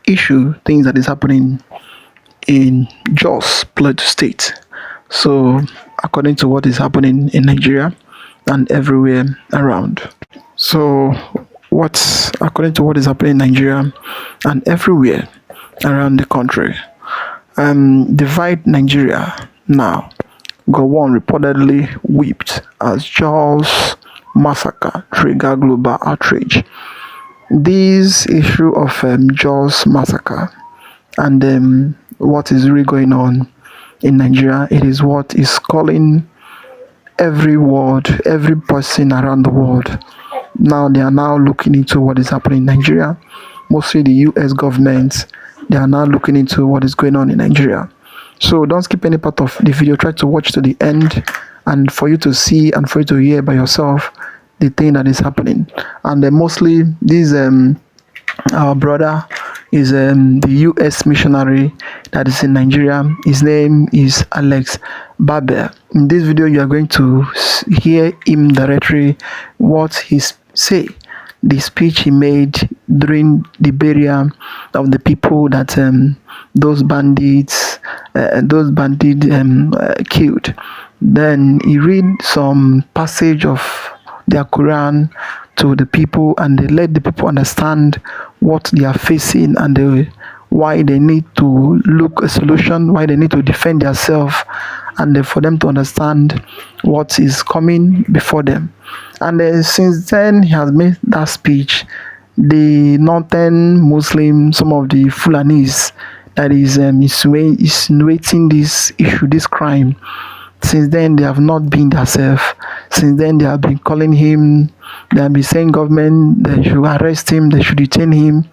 issue, things that is happening in Jos, Plateau State. So, according to what is happening in Nigeria and everywhere around. So, according to what is happening in Nigeria and everywhere around the country, divide Nigeria now. Goan reportedly whipped as Jos Massacre trigger global outrage. This issue of Jos Massacre and what is really going on in Nigeria, it is what is calling every person around the world. Now they are now looking into what is happening in Nigeria. Mostly the US government, they are now looking into what is going on in Nigeria. So don't skip any part of the video. Try to watch to the end, and for you to see and for you to hear by yourself the thing that is happening. And mostly this our brother is the US missionary that is in Nigeria. His name is Alex Barber. In this video, you are going to hear him directly what he say, the speech he made during the burial of the people that those bandits killed. Then he read some passage of their Quran to the people, and they let the people understand what they are facing and why they need to look a solution, why they need to defend themselves, and for them to understand what is coming before them. And since then, he has made that speech. The northern Muslim, some of the Fulanis, that is insinuating this issue, this crime. Since then, they have not been themselves. Since then, they have been calling him. They have been saying government, they should arrest him, they should detain him.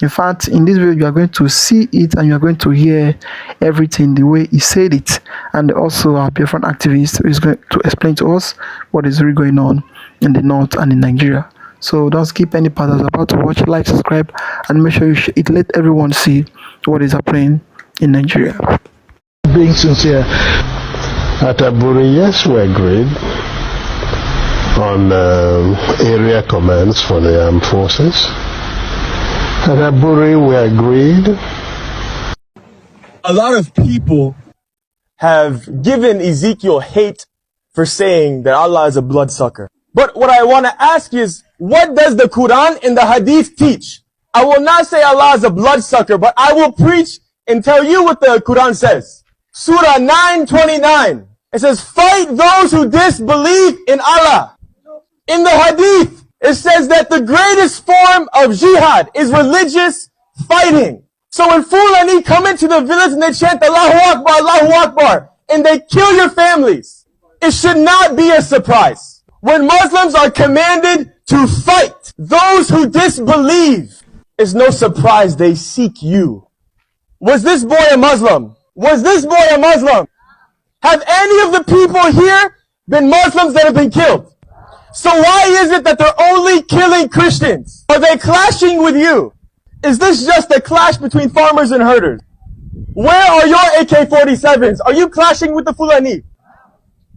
In fact, in this video, you are going to see it and you are going to hear everything the way he said it. And also, our Biafran activist is going to explain to us what is really going on in the north and in Nigeria. So don't skip any part that's about to watch. Like, subscribe, and make sure you let everyone see what is happening in Nigeria. Being sincere, at Aburi, yes, we agreed on area commands for the armed forces. At Aburi, we agreed. A lot of people have given Ezekiel hate for saying that Allah is a bloodsucker. But what I want to ask is, what does the Quran and the Hadith teach? I will not say Allah is a bloodsucker, but I will preach and tell you what the Quran says. Surah 9:29. It says, fight those who disbelieve in Allah. In the Hadith, it says that the greatest form of jihad is religious fighting. So when Fulani come into the village and they chant Allahu Akbar, and they kill your families, it should not be a surprise. When Muslims are commanded to fight those who disbelieve, it's no surprise they seek you. Was this boy a Muslim? Was this boy a Muslim? Have any of the people here been Muslims that have been killed? So why is it that they're only killing Christians? Are they clashing with you? Is this just a clash between farmers and herders? Where are your AK-47s? Are you clashing with the Fulani?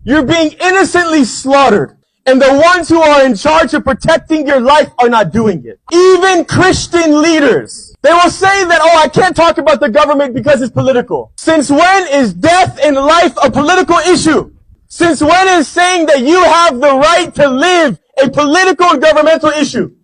You're being innocently slaughtered. And the ones who are in charge of protecting your life are not doing it. Even Christian leaders, they will say that, oh, I can't talk about the government because it's political. Since when is death and life a political issue? Since when is saying that you have the right to live a political and governmental issue?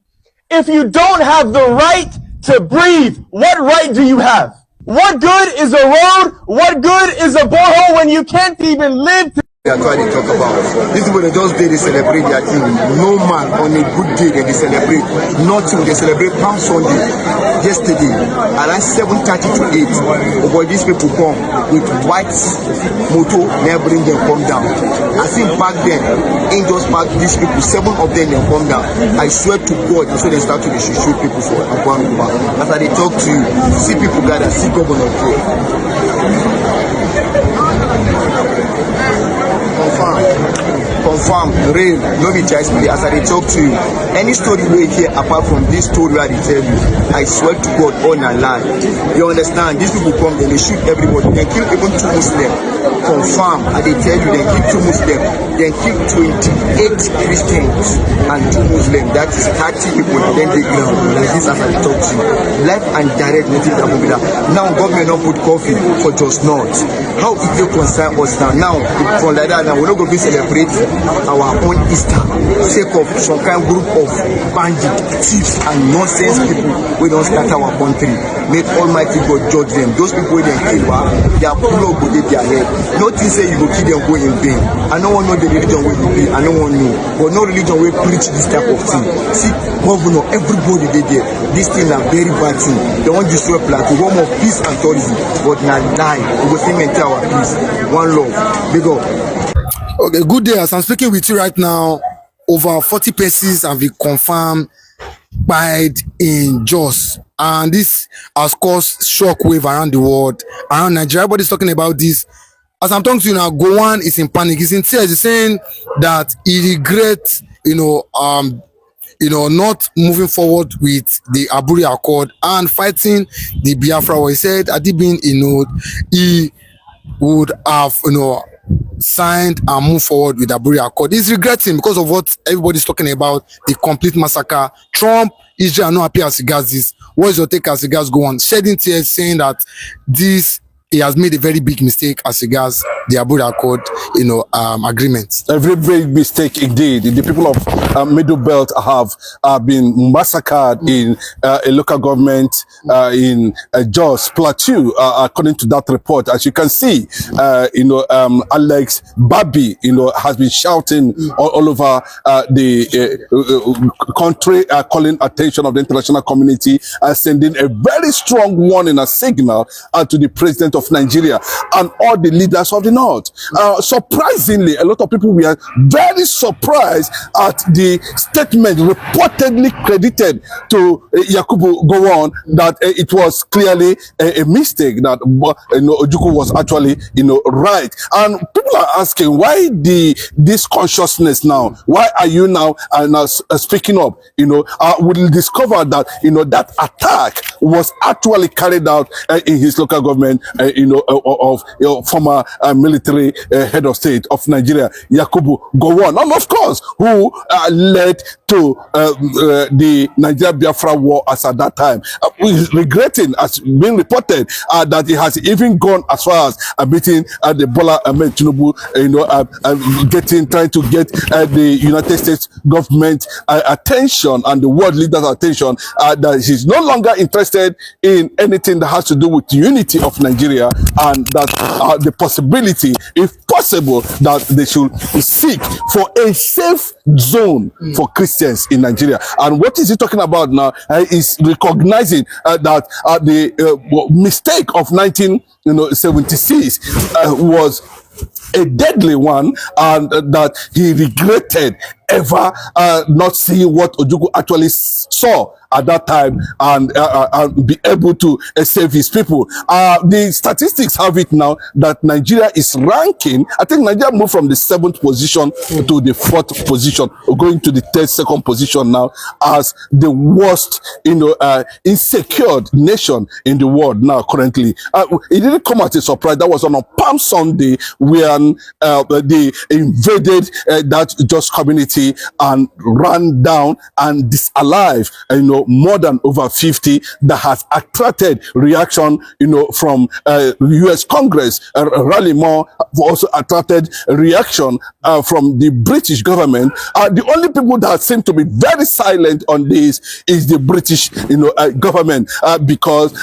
If you don't have the right to breathe, what right do you have? What good is a road? What good is a borehole when you can't even live? That's why they talk about. These people, they just day they celebrate their thing. No man on a good day they celebrate. Nothing. They celebrate Palm Sunday. Yesterday, around 7:30 to 8, but these people come with white motor, never bring them come down. I think back then, angels back these people, 7 of them they come down. I swear to God, so they start to shoot people for Abuan. After they talk to you, see people gather, see governor pray. Confirm. confirm, real, no be choice play. As I talk to you, any story we hear apart from this story I tell you, I swear to God, on a lie. You understand? These people come and they shoot everybody. They kill even 2 Muslims. Confirm, and they tell you they kill 2 Muslims. They kill 28 Christians and 2 Muslims. That is 30 people. Then they ground like this as I talk to you. Life and direct nothing that will be that. Now government not put coffee for just not. How it will concern us now? Now from like that now we're not going to celebrate our own Easter. Sake of some kind of group of bandits, thieves and nonsense people we don't start our country. Make Almighty God judge them. Those people they kill, they are full of good their head. Nothing say you go kill them go in vain. I don't want to know the religion where you be. I don't want to know. But no religion will preach this type of thing. See, governor, everybody they there. This thing are very bad thing. They want to destroy Plateau, home of peace and tourism. But now lie. We will think maintain our peace. One love. Big up. Okay, good day. As I'm speaking with you right now, over 40 persons have been confirmed died in Jos, and this has caused shockwave around the world, around Nigeria. Everybody's talking about this. As I'm talking to you now, Goan is in panic. He's in tears. He's saying that he regrets, not moving forward with the Aburi Accord and fighting the Biafra war. He said, had he been, he would have, signed and moved forward with the Aburi Accord. He's regretting because of what everybody's talking about, the complete massacre. Trump, Israel are not happy as regards this. What is your take as regards Goan? Shedding tears, saying that he has made a very big mistake as regards the Aburi Accord, agreement. A very big mistake indeed. The people of Middle Belt have been massacred in a local government in Jos, Plateau, according to that report. As you can see, Alex Babi, has been shouting all over the country, calling attention of the international community, sending a very strong warning, a signal to the president of Nigeria and all the leaders of the North. Surprisingly, a lot of people were very surprised at the statement reportedly credited to Yakubu Gowon that it was clearly a mistake, that Ojukwu was actually right. And people are asking, why this consciousness now? Why are you now speaking up? We'll discover that that attack was actually carried out in his local government, of former military head of state of Nigeria, Yakubu Gowon, and of course, who led to the Nigeria Biafra war as at that time. Regretting, as being reported, that it has even gone as far as meeting the Bola Ahmed Tinubu, trying to get the United States government attention and the world leaders' attention, that he's no longer interested in anything that has to do with the unity of Nigeria, and that the possibility, if possible, that they should seek for a safe zone for Christians in Nigeria. And what is he talking about now? Is recognizing that the mistake of 1976 was a deadly one, and that he regretted ever not seeing what Ojukwu actually saw at that time, and be able to save his people. The statistics have it now that Nigeria is ranking. I think Nigeria moved from the 7th position to the 4th position, going to the 2nd position now as the worst, insecure nation in the world now currently. It didn't come as a surprise. That was on a Palm Sunday when they invaded that Jos community and ran down and disalive, more than over 50, that has attracted reaction, from U.S. Congress. Rally more also attracted reaction from the British government. The only people that seem to be very silent on this is the British, government, because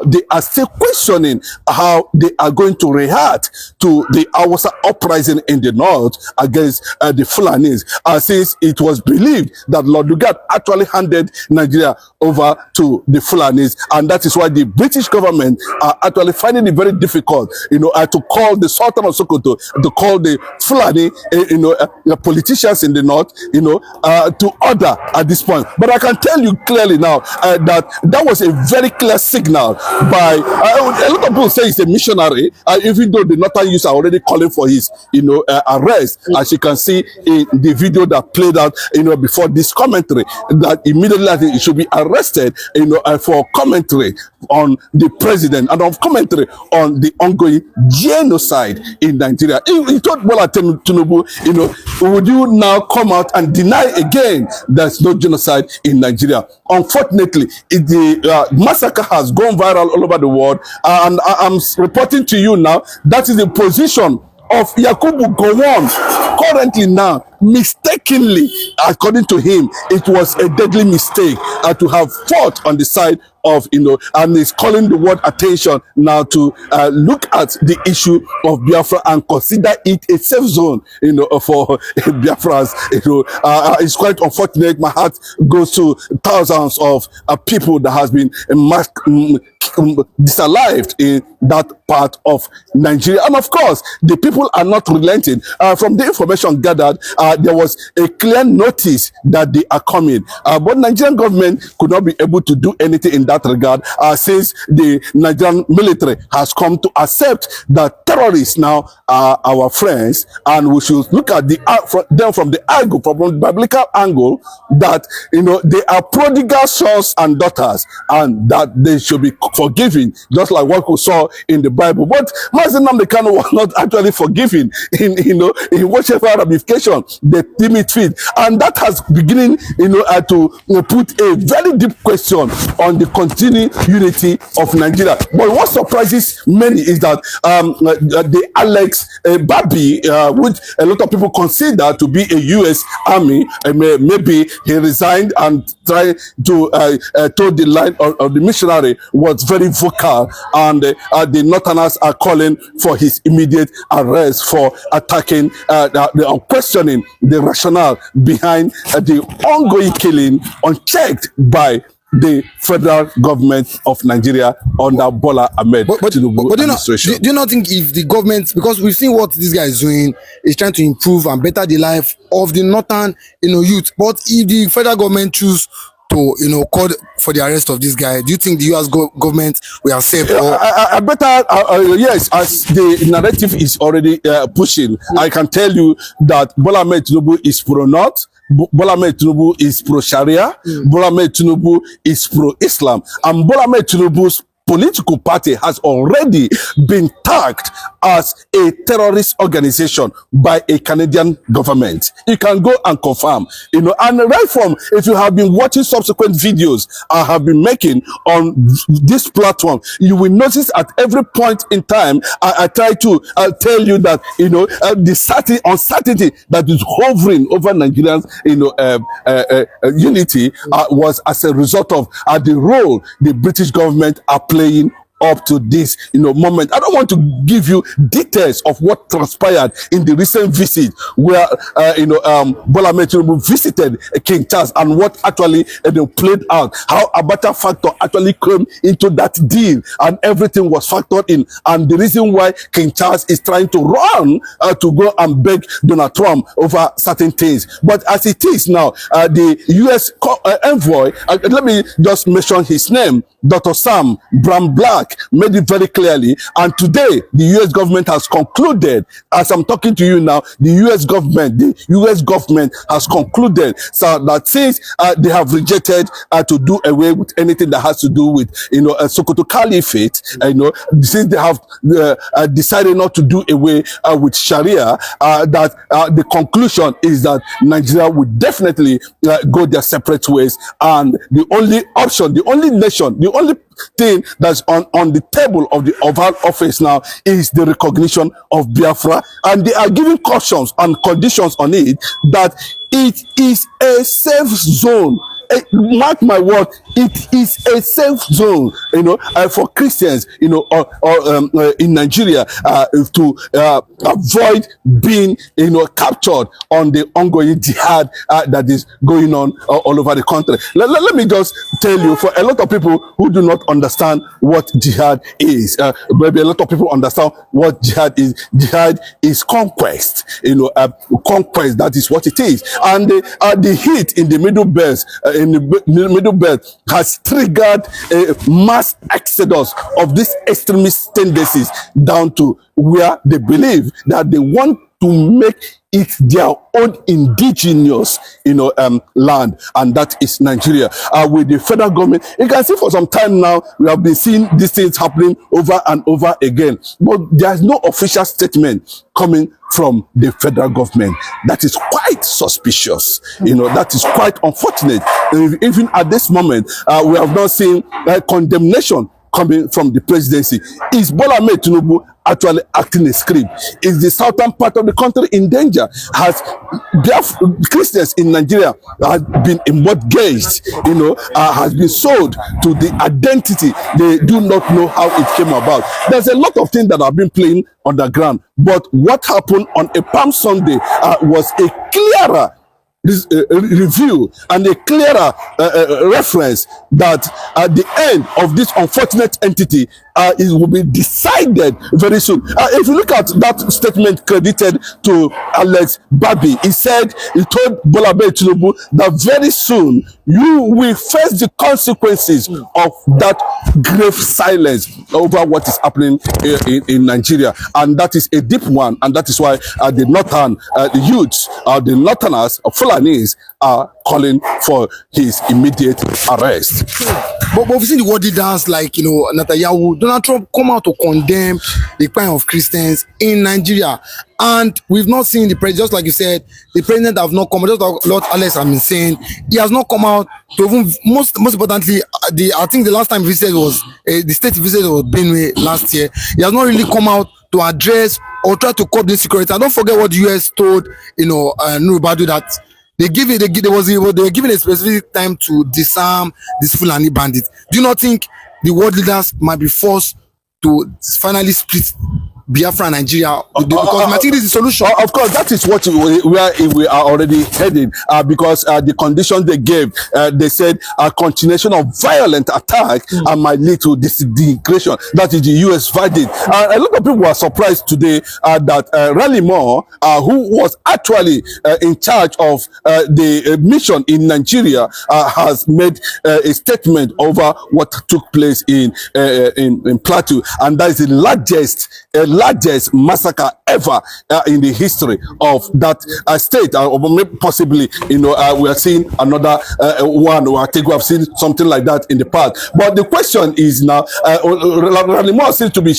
they are still questioning how they are going to react to the Hausa uprising in the north against the Fulanis. since it was believed that Lord Lugard actually handed Nigeria over to the Fulanis, and that is why the British government are actually finding it very difficult, to call the Sultan of Sokoto, to call the Fulani, the politicians in the north, to order at this point. But I can tell you clearly now that was a very clear signal by a lot of people say he's a missionary, even though the northern youths are already calling for his, arrest, as you can see in the video that played out, before this commentary, that immediately I think he should be arrested, for commentary on the president and of commentary on the ongoing genocide in Nigeria. He told Bola Tinubu, would you now come out and deny again there's no genocide in Nigeria? Unfortunately, the massacre has gone viral all over the world, and I'm reporting to you now that is the position of Yakubu Gowon currently now. Mistakenly, according to him, it was a deadly mistake to have fought on the side of, and is calling the world attention now to look at the issue of Biafra and consider it a safe zone, for Biafrans. It's quite unfortunate. My heart goes to thousands of people that has been disallowed in that part of Nigeria. And of course, the people are not relenting. From the information gathered, there was a clear notice that they are coming. But Nigerian government could not be able to do anything in that regard, since the Nigerian military has come to accept that terrorists now are our friends, and we should look at them from the angle, from the biblical angle, that they are prodigal sons and daughters, and that they should be forgiven, just like what we saw in the Bible. But Mazi Nnamdi Kanu was not actually forgiven in whichever ramification they deem it fit, and that has beginning to put a very deep question on the continuing unity of Nigeria. But what surprises many is that the Alex Babi, which a lot of people consider to be a U.S. Army, maybe he resigned and tried to toe the line of the missionary, was very vocal, and the Northerners are calling for his immediate arrest for attacking, questioning the rationale behind the ongoing killing unchecked by the federal government of Nigeria under Bola Ahmed Tinubu administration. Do you not think if the government, because we've seen what this guy is doing, is trying to improve and better the life of the northern, youth, but if the federal government choose to, call for the arrest of this guy, do you think the U.S. government will accept? I better, yes, as the narrative is already pushing, I can tell you that Bola Ahmed Tinubu is pro-North, Bola Ahmed Tinubu is pro-Sharia, Bola Ahmed Tinubu is pro-Islam, and Bola Ahmed Tinubu's political party has already been tagged as a terrorist organization by a Canadian government. You can go and confirm, and right from, if you have been watching subsequent videos I have been making on this platform, you will notice at every point in time, I try to tell you that, the uncertainty that is hovering over Nigerians, unity was as a result of the role the British government are playing up to this moment. I don't want to give you details of what transpired in the recent visit where Bola Ahmed Tinubu visited King Charles, and what actually played out, how Abata factor actually came into that deal, and everything was factored in, and the reason why King Charles is trying to run to go and beg Donald Trump over certain things. But as it is now, the U.S. envoy, let me just mention his name, Dr. Sam Brown-Black, made it very clearly, and today the U.S. government has concluded, as I'm talking to you now, the U.S. government has concluded, so that since they have rejected to do away with anything that has to do with Sokoto Caliphate, since they have decided not to do away with Sharia, that the conclusion is that Nigeria would definitely go their separate ways, and the only option, the only nation, the only thing that's on the table of the Oval Office now is the recognition of Biafra, and they are giving cautions and conditions on it that it is a safe zone mark my word, it is a safe zone, for Christians, in Nigeria, to avoid being, captured on the ongoing jihad that is going on all over the country. Let me just tell you, for a lot of people who do not understand what jihad is, maybe a lot of people understand what jihad is. Jihad is conquest, conquest. That is what it is, and the heat in the Middle Belt, has triggered a mass exodus of these extremist tendencies down to where they believe that they want to make it their own indigenous, land, and that is Nigeria. With the federal government, you can see for some time now, we have been seeing these things happening over and over again, but there's no official statement coming from the federal government. That is quite suspicious. That is quite unfortunate. Even at this moment, we have not seen condemnation coming from the presidency. Is Bola Ahmed Tinubu actually acting a script? Is the southern part of the country in danger? Has Christians in Nigeria have been mortgaged, has been sold to the identity they do not know how it came about? There's a lot of things that have been playing on the ground, but what happened on a Palm Sunday was a clearer review and a clearer reference that at the end of this unfortunate entity, it will be decided very soon. If you look at that statement credited to Alex Babi, he told Bola Ahmed Tinubu that very soon you will face the consequences of that grave silence over what is happening in Nigeria, and that is a deep one, and that is why the northern the youths, the northerners of Fulanis are calling for his immediate arrest. But we've seen the world leaders like, Netanyahu, Donald Trump come out to condemn the crime of Christians in Nigeria. And we've not seen the president, just like you said, the president have not come out, just like Lord Alex has been saying, he has not come out to even, most importantly, I think the last time he visited was, the state visit was Benue last year. He has not really come out to address or try to curb the insecurity. And don't forget what the US told, Nurubadu, that they were given a specific time to disarm these Fulani bandits. Do you not think the world leaders might be forced to finally split Biafra and Nigeria, because I think this is the solution? Of course, that is what we are already heading, because the conditions they gave, they said a continuation of violent attack might lead to disintegration. That is the US verdict. A lot of people were surprised today that Raleigh Moore, who was actually in charge of the mission in Nigeria, has made a statement over what took place in Plateau, and that is the largest massacre ever in the history of that state, or maybe possibly, we are seeing another one, or I think we have seen something like that in the past. But the question is now, Raleigh Moore seems to be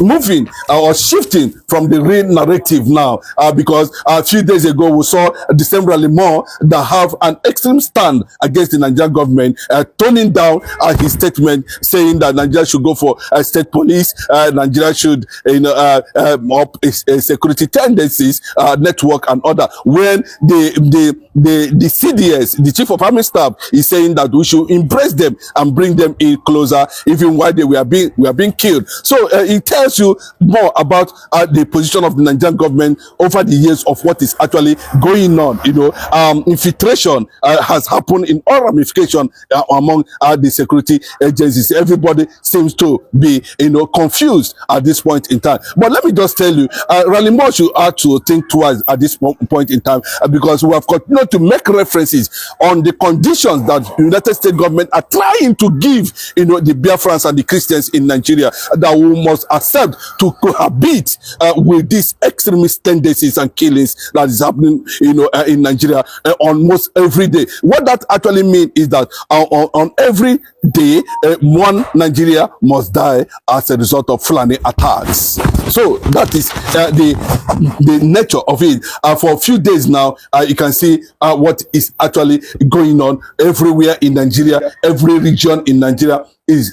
moving or shifting from the real narrative now, because a few days ago we saw the same Raleigh Moore that have an extreme stand against the Nigerian government, toning down his statement, saying that Nigeria should go for state police, Nigeria should up security tendencies network and other, when the CDS, the Chief of Army Staff, is saying that we should embrace them and bring them in closer, even while we are being killed. So it tells you more about the position of the Nigerian government over the years of what is actually going on. Infiltration has happened in all ramifications among the security agencies. Everybody seems to be confused at this point in time. But let me just tell you, Raleigh Moore should have to think twice at this point in time, because we have continued to make references on the conditions that the United States government are trying to give, the Biafrans and the Christians in Nigeria, that we must accept to cohabit with these extremist tendencies and killings that is happening, in Nigeria almost every day. What that actually means is that on every day, one Nigeria must die as a result of Fulani attacks. So that is the nature of it. For a few days now, you can see what is actually going on everywhere in Nigeria. Every region in Nigeria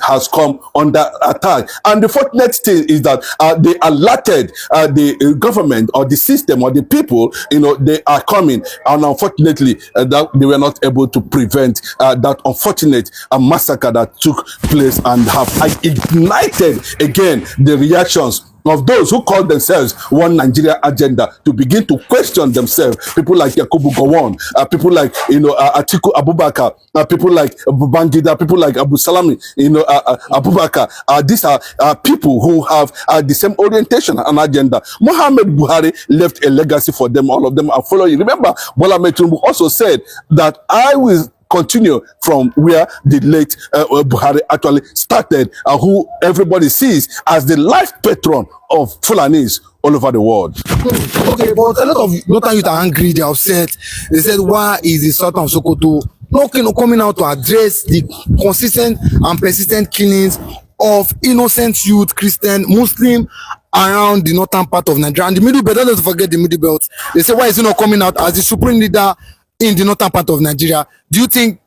has come under attack. And the fortunate thing is that they alerted the government or the system or the people, they are coming. And unfortunately, that they were not able to prevent that unfortunate massacre that took place and have ignited again the reactions of those who call themselves One Nigeria Agenda to begin to question themselves. People like Yakubu Gowon, people like Atiku Abubakar, people like Babangida, people like Abu Salami, Abubakar. These are people who have the same orientation and agenda. Muhammad Buhari left a legacy for them. All of them are following. Remember, Bola Ahmed Tinubu also said that I will continue from where the late Buhari actually started, who everybody sees as the life patron of Fulanis all over the world. Okay, but a lot of Northern youth are angry, they're upset. They said, why is the Sultan of Sokoto not coming out to address the consistent and persistent killings of innocent youth, Christian, Muslim, around the northern part of Nigeria? And the Middle Belt, don't forget the Middle Belt. They say, why is he not coming out as the supreme leader in the northern part of Nigeria? Do you think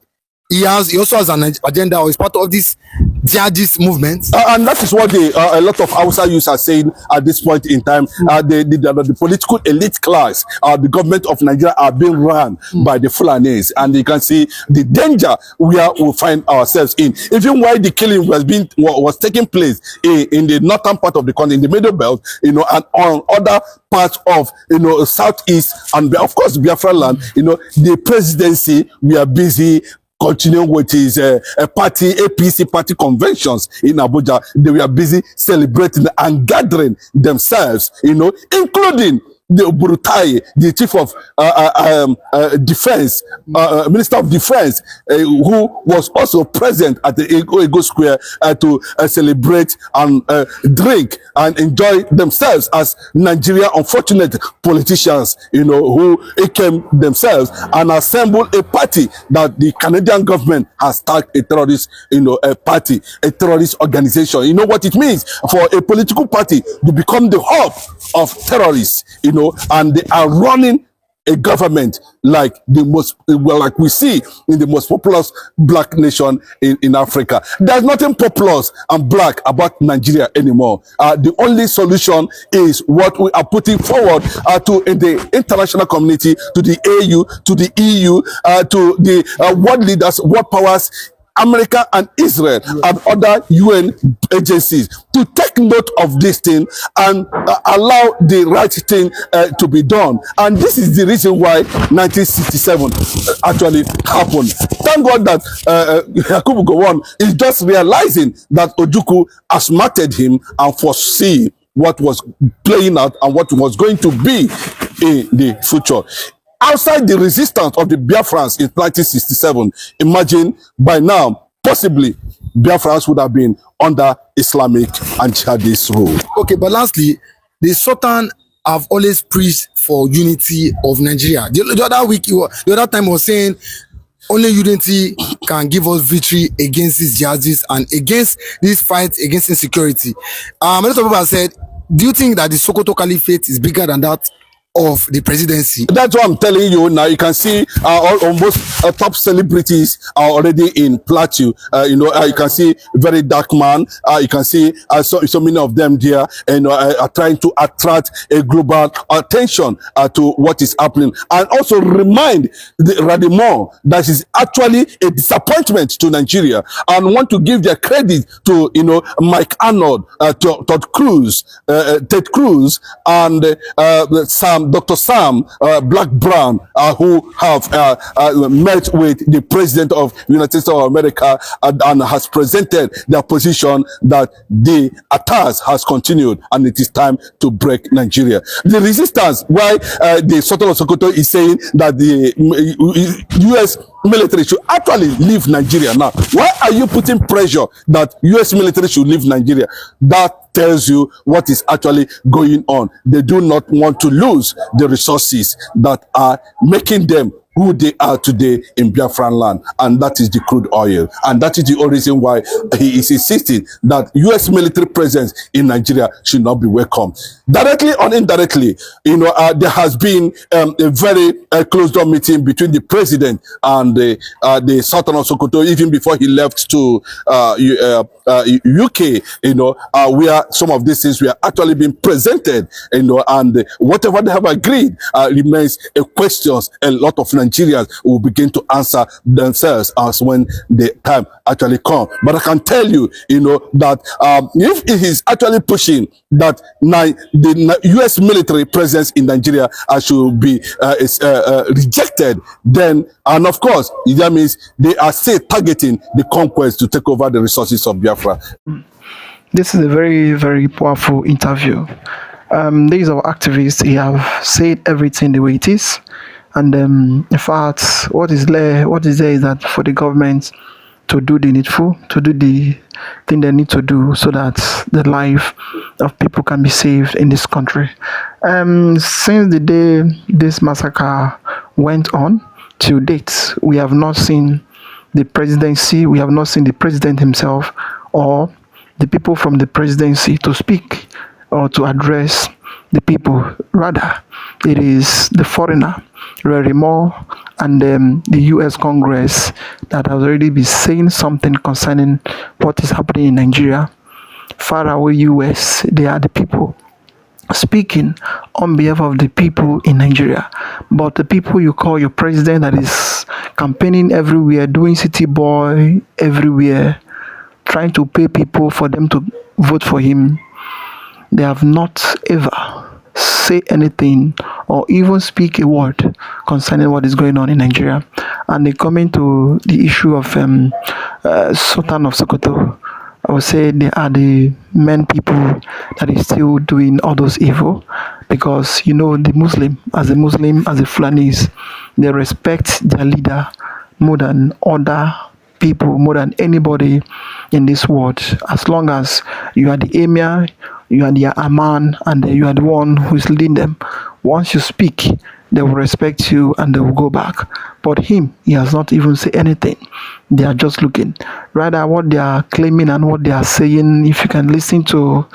he also has an agenda or is part of this jihadist movement? And that is what a lot of Hausa youths are saying at this point in time. The political elite class, the government of Nigeria are being run by the Fulanis, and you can see the danger where we find ourselves in. Even while the killing was taking place in the northern part of the country, in the Middle Belt, and on other parts of southeast, and of course Biafra land, the presidency, we are busy continuing with his party, APC party conventions in Abuja. They were busy celebrating and gathering themselves, including the Burutai, the chief of defense, minister of defense, who was also present at the Ego Square to celebrate and drink and enjoy themselves as Nigeria unfortunate politicians, who came themselves and assembled a party that the Canadian government has tagged a terrorist, a party, a terrorist organization. You know what it means for a political party to become the hub of terrorists, and they are running a government like like we see in the most populous black nation in Africa. There's nothing populous and black about Nigeria anymore. The only solution is what we are putting forward to the international community, to the AU, to the EU, to the world leaders, world powers, America and Israel and other UN agencies to take note of this thing and allow the right thing to be done. And this is the reason why 1967 actually happened. Thank God that Yakubu Gowon is just realizing that Ojukwu has martyred him and foresee what was playing out and what was going to be in the future. Outside the resistance of the Biafrans in 1967, imagine by now, possibly, Biafrans would have been under Islamic and jihadist rule. Okay, but lastly, the Sultan have always preached for unity of Nigeria. The other time was saying only unity can give us victory against these jihadists and against this fight against insecurity. A lot of people have said, do you think that the Sokoto Caliphate is bigger than that of the presidency? That's what I'm telling you now. You can see almost top celebrities are already in Plateau. You can see very dark man. You can see so many of them there, are trying to attract a global attention to what is happening, and also remind the Radimon that is actually a disappointment to Nigeria, and want to give their credit to Mike Arnold, to Ted Cruz, and Dr. Sam Black Brown, who have met with the president of the United States of America and has presented their position that the attacks has continued and it is time to break Nigeria. The resistance, why the Sultan of Sokoto is saying that the U.S. military should actually leave Nigeria now. Why are you putting pressure that U.S. military should leave Nigeria? That tells you what is actually going on. They do not want to lose the resources that are making them who they are today in Biafran land, and that is the crude oil. And that is the only reason why he is insisting that U.S. military presence in Nigeria should not be welcome. Directly or indirectly, there has been a very closed-door meeting between the president and the Sultan of Sokoto, even before he left to UK, where some of these things were actually being presented, and whatever they have agreed remains a question a lot of Nigerians will begin to answer themselves as when the time actually comes. But I can tell you, that if it is actually pushing that the U.S. military presence in Nigeria should be rejected, then, and of course, that means they are still targeting the conquest to take over the resources of Biafra. This is a very, very powerful interview. These are activists. He have said everything the way it is. And in fact, what is there is that for the government to do the needful, to do the thing they need to do so that the life of people can be saved in this country. Since the day this massacre went on till date, we have not seen the presidency, we have not seen the president himself or the people from the presidency to speak or to address the people. Rather, it is the foreigner, Rerimo, and the U.S. Congress that has already been saying something concerning what is happening in Nigeria. Far away U.S., they are the people speaking on behalf of the people in Nigeria. But the people you call your president that is campaigning everywhere, doing city boy everywhere, trying to pay people for them to vote for him, they have not ever say anything or even speak a word concerning what is going on in Nigeria. And they come into the issue of Sultan of Sokoto. I would say they are the main people that is still doing all those evil, because the Muslim, as a Fulanis, they respect their leader more than other people, more than anybody in this world. As long as you are the emir, you are the Aman, and you are the one who is leading them. Once you speak, they will respect you and they will go back. But him, he has not even said anything. They are just looking. Rather, what they are claiming and what they are saying, if you can listen to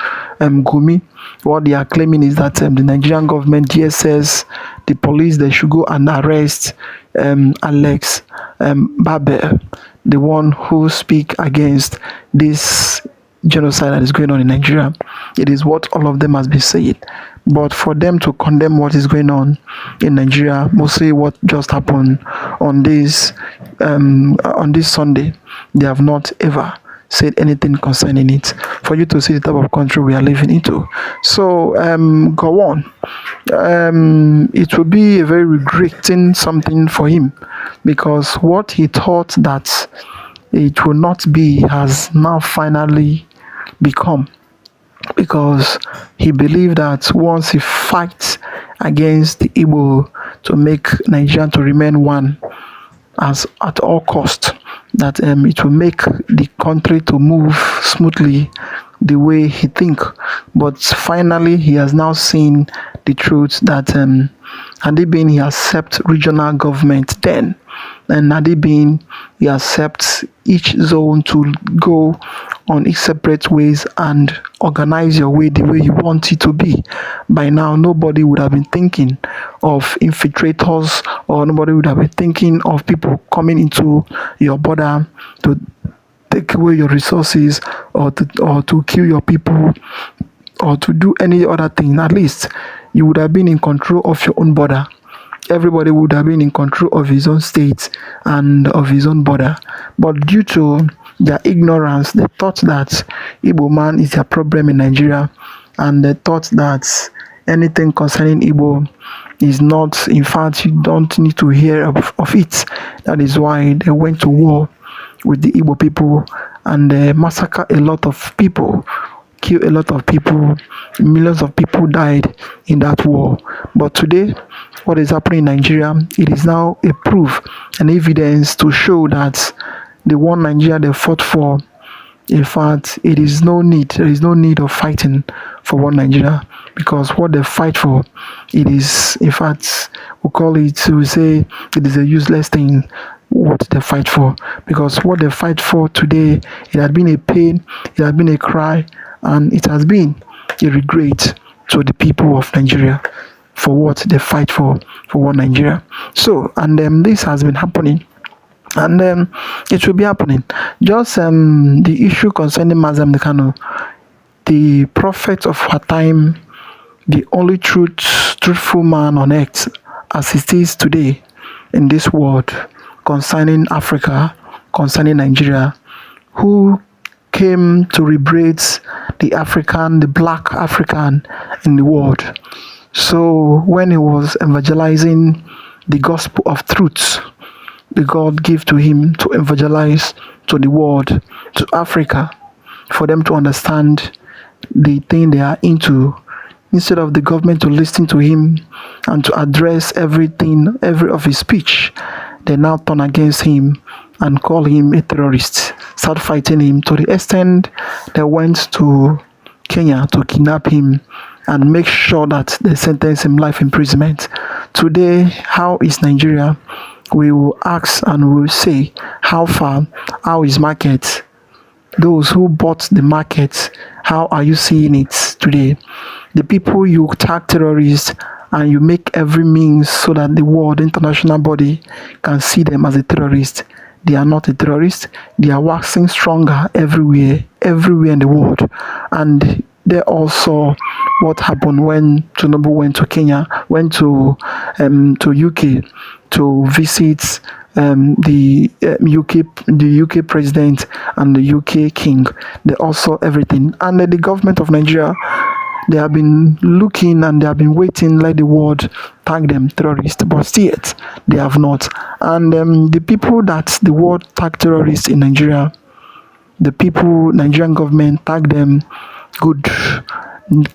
Gumi, what they are claiming is that the Nigerian government, DSS, the police, they should go and arrest Alex Babel, the one who speak against this genocide that is going on in Nigeria. It is what all of them has been saying. But for them to condemn what is going on in Nigeria, mostly what just happened on this Sunday, they have not ever said anything concerning it. For you to see the type of country we are living into. So Goan, it will be a very regretting something for him, because what he thought that it will not be has now finally become, because he believed that once he fights against the Igbo to make Nigeria to remain one as at all cost, that it will make the country to move smoothly the way he think. But finally he has now seen the truth that had it been he accept regional government then, and had it been he accepts each zone to go on its separate ways and organize your way the way you want it to be, by now nobody would have been thinking of infiltrators, or nobody would have been thinking of people coming into your border to take away your resources, or to kill your people, or to do any other thing. At least you would have been in control of your own border. Everybody would have been in control of his own state and of his own border. But due to their ignorance, they thought that Igbo man is a problem in Nigeria, and they thought that anything concerning Igbo is not, in fact, you don't need to hear of it. That is why they went to war with the Igbo people, and they massacre a lot of people, kill a lot of people, millions of people died in that war. But today, what is happening in Nigeria, it is now a proof and evidence to show that the one Nigeria they fought for, in fact, there is no need of fighting for one Nigeria, because what they fight for, it is, in fact, we say it is a useless thing what they fight for, because what they fight for today, it has been a pain, it has been a cry, and it has been a regret to the people of Nigeria for what they fight for one Nigeria. So, and this has been happening, and it will be happening. Just the issue concerning Mazam Kano, the prophet of her time, the only truthful man on earth as it is today in this world, concerning Africa, concerning Nigeria, who came to liberate the black African in the world. So when he was evangelizing the gospel of truth, the God gave to him to evangelize to the world, to Africa, for them to understand the thing they are into, instead of the government to listen to him and to address every of his speech, they now turn against him and call him a terrorist, start fighting him, to the extent they went to Kenya to kidnap him and make sure that they sentence him life imprisonment. Today, how is Nigeria? We will ask and we will say, how far, how is market? Those who bought the market, how are you seeing it today? The people you tag terrorists and you make every means so that the world, international body, can see them as a terrorist. They are not a terrorist. They are waxing stronger everywhere in the world. And they also what happened when Tinubu went to Kenya, went to UK to visit the UK president and the UK king. They also everything, and the government of Nigeria, they have been looking and they have been waiting, let the world tag them terrorists, but still yet they have not. And the people that the world tag terrorists in Nigeria, the people, Nigerian government tag them good,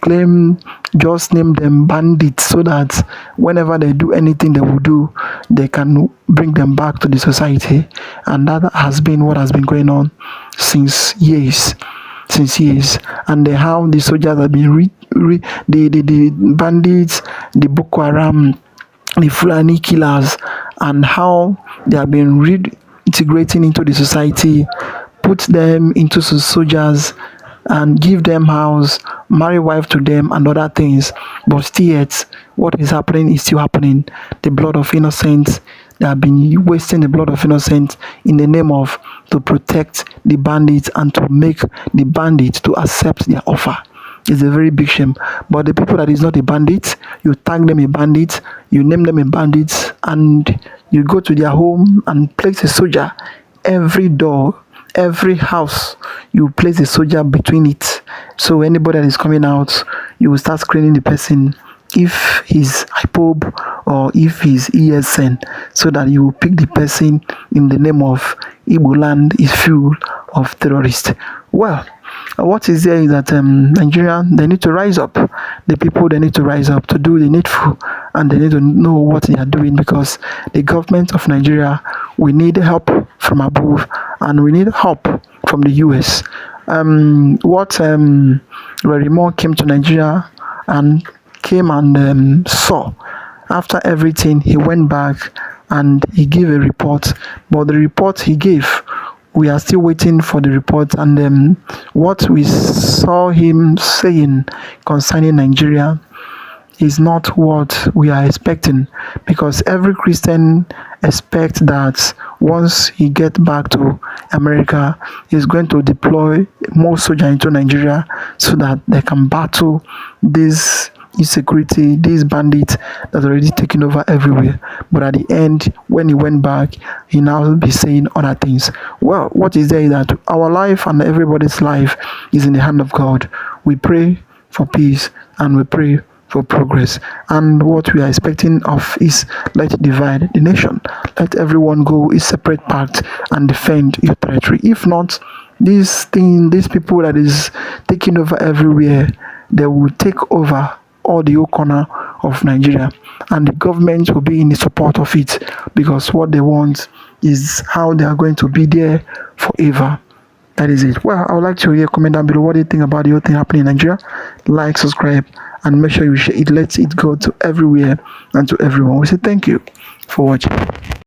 claim, just name them bandits, so that whenever they do anything they will do, they can bring them back to the society. And that has been what has been going on since years. And how the soldiers have been the bandits, the Boko Haram, the Fulani killers, and how they have been reintegrating into the society, put them into soldiers and give them house, marry wife to them and other things. But still yet, what is happening is still happening. The blood of innocents, they have been wasting the blood of innocents in the name of to protect the bandits and to make the bandits to accept their offer. It's a very big shame. But the people that is not a bandit, you tag them a bandit, you name them a bandit, and you go to their home and place a soldier. Every door, every house, you place a soldier between it. So anybody that is coming out, you will start screening the person if he's IPOB or if he's ESN, so that you will pick the person in the name of Igbo land is full of terrorists. Well, what is there is that Nigeria, they need to rise up. The people, they need to rise up to do the needful, and they need to know what they are doing, because the government of Nigeria, we need help from above, and we need help from the US. Rerimo came to Nigeria and came and saw. After everything, he went back and he gave a report, but the report he gave, we are still waiting for the report. And what we saw him saying concerning Nigeria is not what we are expecting, because every Christian expects that once he gets back to America, he's going to deploy more soldiers into Nigeria so that they can battle this insecurity, these bandits that are already taking over everywhere. But at the end, when he went back, he now be saying other things. Well, what is there is that our life and everybody's life is in the hand of God. We pray for peace and we pray for progress, and what we are expecting of is, let divide the nation, let everyone go a separate path and defend your territory. If not, these people that is taking over everywhere, they will take over all the whole corner of Nigeria, and the government will be in the support of it, because what they want is how they are going to be there forever. That is it. Well, I would like to hear comment down below what do you think about the whole thing happening in Nigeria. Like, subscribe, and make sure you share it. Let it go to everywhere and to everyone. We say thank you for watching.